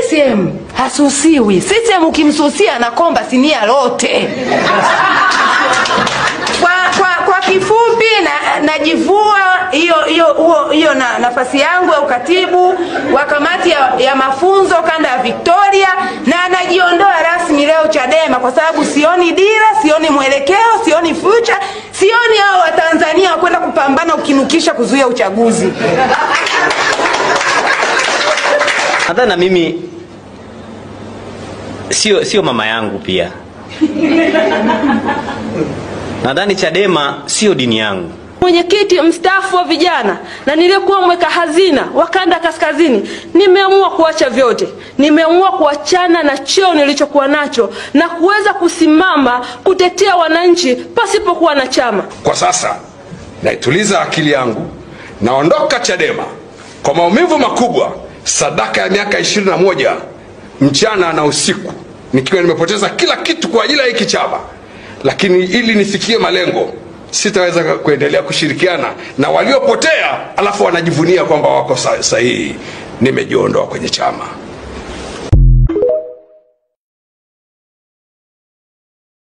CCM hasusiwi. CCM ukimsusia anakomba sinia lote. Kwa kifupi najivua hiyo nafasi yangu ya ukatibu wa kamati ya mafunzo kanda ya Victoria, na najiondoa rasmi leo Chadema kwa sababu sioni dira, sioni mwelekeo, sioni future, sioni hao wa Tanzania kwenda kupambana ukinukisha kuzuia uchaguzi. Hata na mimi sio mama yangu pia. Nadhani Chadema sio dini yangu. Mwenyekiti mstaafu wa vijana na nilikuwa mweka hazina wa kanda kaskazini, nimeamua kuacha vyote. Nimeamua kuachana na cheo nilichokuwa nacho na kuweza kusimama kutetea wananchi pasipokuwa na chama. Kwa sasa naituliza akili yangu, naondoka Chadema kwa maumivu makubwa, sadaka ya miaka 21 mchana na usiku, nikiwa nimepoteza kila kitu kwa ajili ya hiki chama. Lakini ili nifikie malengo, sitaweza kuendelea kushirikiana na waliopotea alafu wanajivunia kwamba wako sahihi. Nimejiondoa kwenye chama.